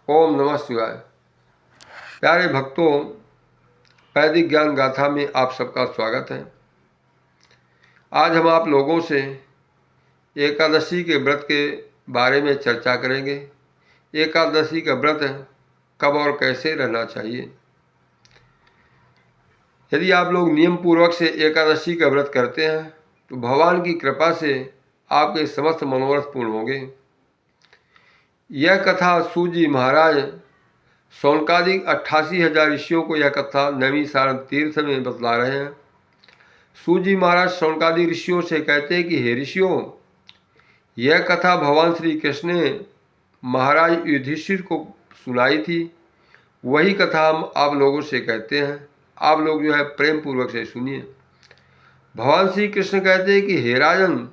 ओम नमः शिवाय। प्यारे भक्तों, वैदिक ज्ञान गाथा में आप सबका स्वागत है। आज हम आप लोगों से एकादशी के व्रत के बारे में चर्चा करेंगे। एकादशी का व्रत कब और कैसे रहना चाहिए। यदि आप लोग नियम पूर्वक से एकादशी का व्रत करते हैं तो भगवान की कृपा से आपके समस्त मनोरथ पूर्ण होंगे। यह कथा सूजी महाराज शौनकादिक 88,000 ऋषियों को यह कथा नैमिषारण्य तीर्थ में बतला रहे हैं। सूजी महाराज शौनकादिक ऋषियों से कहते हैं कि हे ऋषियों, यह कथा भगवान श्री कृष्ण ने महाराज युधिष्ठिर को सुनाई थी। वही कथा हम आप लोगों से कहते हैं। आप लोग जो है प्रेम पूर्वक से सुनिए। भगवान श्री कृष्ण कहते हैं कि हे राजन,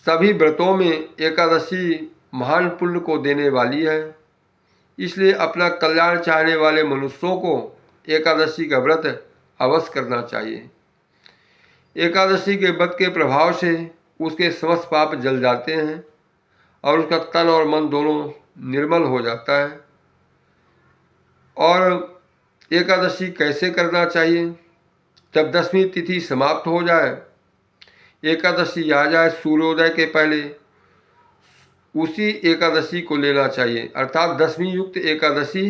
सभी व्रतों में एकादशी महान पुण्य को देने वाली है। इसलिए अपना कल्याण चाहने वाले मनुष्यों को एकादशी का व्रत अवश्य करना चाहिए। एकादशी के व्रत के प्रभाव से उसके समस्त पाप जल जाते हैं और उसका तन और मन दोनों निर्मल हो जाता है। और एकादशी कैसे करना चाहिए? जब 10वीं तिथि समाप्त हो जाए, एकादशी आ जाए, सूर्योदय के पहले उसी एकादशी को लेना चाहिए। अर्थात 10वीं युक्त एकादशी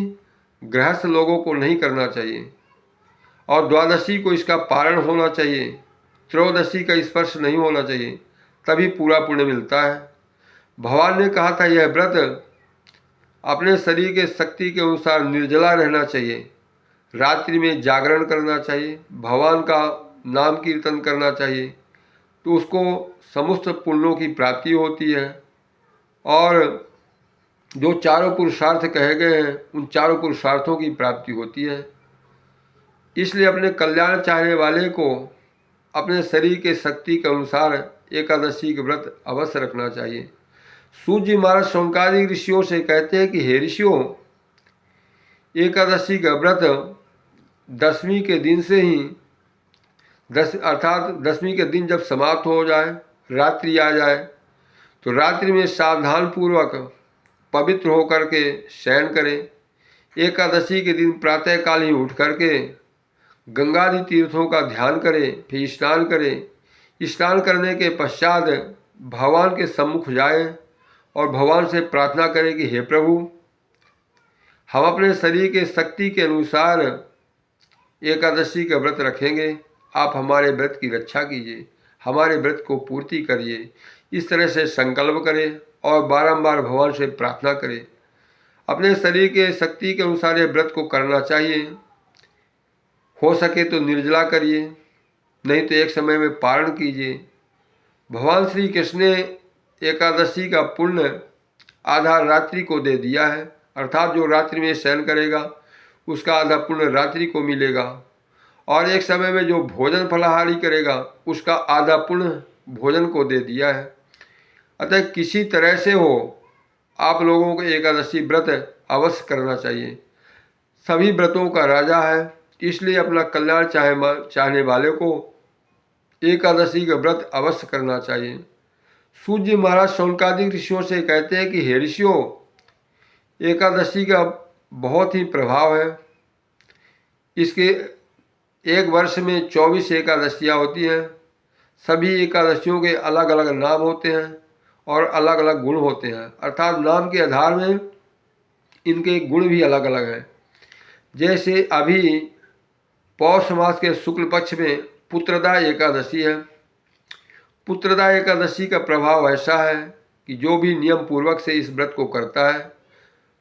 गृहस्थ लोगों को नहीं करना चाहिए और द्वादशी को इसका पारण होना चाहिए। त्रयोदशी का स्पर्श नहीं होना चाहिए, तभी पूरा पुण्य मिलता है। भगवान ने कहा था यह व्रत अपने शरीर के शक्ति के अनुसार निर्जला रहना चाहिए। रात्रि में जागरण करना चाहिए, भगवान का नाम कीर्तन करना चाहिए, तो उसको समस्त पुण्यों की प्राप्ति होती है। और जो चारों पुरुषार्थ कहे गए हैं उन चारों पुरुषार्थों की प्राप्ति होती है। इसलिए अपने कल्याण चाहने वाले को अपने शरीर के शक्ति के अनुसार एकादशी के व्रत अवश्य रखना चाहिए। सूत जी महाराज शौनकादिक ऋषियों से कहते हैं कि हे ऋषियों, एकादशी का व्रत 10वीं के दिन से ही अर्थात 10वीं के दिन जब समाप्त हो जाए, रात्रि आ जाए, तो रात्रि में सावधान पूर्वक पवित्र होकर के शयन करें। एकादशी के दिन प्रातःकाल ही उठ करके गंगादि तीर्थों का ध्यान करें, फिर स्नान करें। स्नान करने के पश्चात भगवान के सम्मुख जाएं और भगवान से प्रार्थना करें कि हे प्रभु, हम अपने शरीर के शक्ति के अनुसार एकादशी का व्रत रखेंगे। आप हमारे व्रत की रक्षा कीजिए, हमारे व्रत को पूर्ति करिए। इस तरह से संकल्प करें और बारंबार भगवान से प्रार्थना करें। अपने शरीर के शक्ति के अनुसार ये व्रत को करना चाहिए। हो सके तो निर्जला करिए, नहीं तो एक समय में पारण कीजिए। भगवान श्री कृष्ण ने एकादशी का पुण्य आधा रात्रि को दे दिया है। अर्थात जो रात्रि में शयन करेगा उसका आधा पुण्य रात्रि को मिलेगा, और एक समय में जो भोजन फलाहारी करेगा उसका आधा पुण्य भोजन को दे दिया है। अतः किसी तरह से हो, आप लोगों को एकादशी व्रत अवश्य करना चाहिए। सभी व्रतों का राजा है, इसलिए अपना कल्याण चाहने वाले को एकादशी का व्रत अवश्य करना चाहिए। सूत जी महाराज शौनकादिक ऋषियों से कहते हैं कि हे ऋषियों, एकादशी का बहुत ही प्रभाव है। इसके एक वर्ष में 24 एकादशियाँ होती हैं। सभी एकादशियों के अलग अलग नाम होते हैं और अलग अलग गुण होते हैं। अर्थात नाम के आधार में इनके गुण भी अलग अलग हैं। जैसे अभी पौष मास के शुक्ल पक्ष में पुत्रदा एकादशी है। पुत्रदा एकादशी का प्रभाव ऐसा है कि जो भी नियम पूर्वक से इस व्रत को करता है,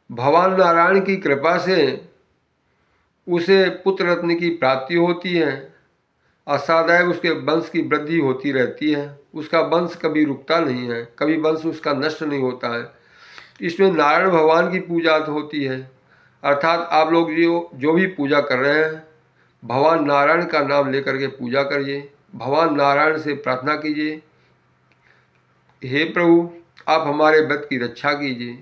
भगवान नारायण की कृपा से उसे पुत्र रत्न की प्राप्ति होती है और सदैव उसके वंश की वृद्धि होती रहती है। उसका वंश कभी रुकता नहीं है, कभी वंश उसका नष्ट नहीं होता है। इसमें नारायण भगवान की पूजा होती है। अर्थात आप लोग जो भी पूजा कर रहे हैं, भगवान नारायण का नाम लेकर के पूजा करिए। भगवान नारायण से प्रार्थना कीजिए, हे प्रभु, आप हमारे व्रत की रक्षा कीजिए,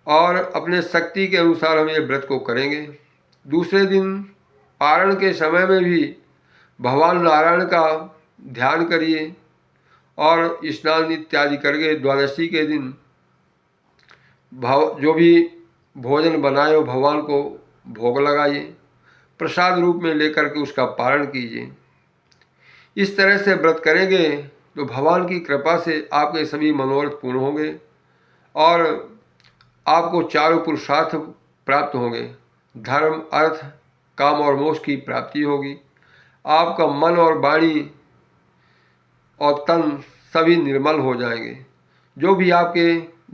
और अपने शक्ति के अनुसार हम ये व्रत को करेंगे। दूसरे दिन पारण के समय में भी भगवान नारायण का ध्यान करिए और स्नान इत्यादि करके द्वादशी के दिन जो भी भोजन बनाए हो भगवान को भोग लगाइए, प्रसाद रूप में लेकर के उसका पारण कीजिए। इस तरह से व्रत करेंगे तो भगवान की कृपा से आपके सभी मनोरथ पूर्ण होंगे और आपको चारों पुरुषार्थ प्राप्त होंगे। धर्म, अर्थ, काम और मोक्ष की प्राप्ति होगी। आपका मन और वाणी और तन सभी निर्मल हो जाएंगे। जो भी आपके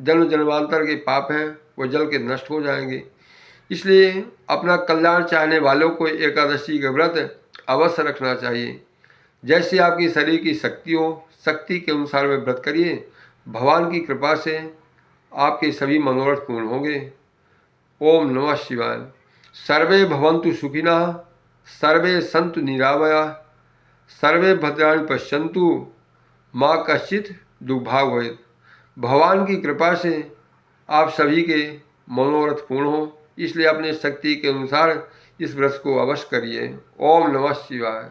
जन्म जन्मांतर के पाप हैं वो जल के नष्ट हो जाएंगे। इसलिए अपना कल्याण चाहने वालों को एकादशी का व्रत अवश्य रखना चाहिए। जैसे आपकी शरीर की शक्ति हो, शक्ति के अनुसार में व्रत करिए। भगवान की कृपा से आपके सभी मनोरथ पूर्ण होंगे। ओम नमः शिवाय। सर्वे भवन्तु सुखिनः, सर्वे सन्तु निरामयाः, सर्वे भद्राणि पश्यन्तु, माँ कश्चित् दुर्भाग् भवेत्। भगवान की कृपा से आप सभी के मनोरथ पूर्ण हो, इसलिए अपने शक्ति के अनुसार इस व्रत को अवश्य करिए। ओम नमः शिवाय।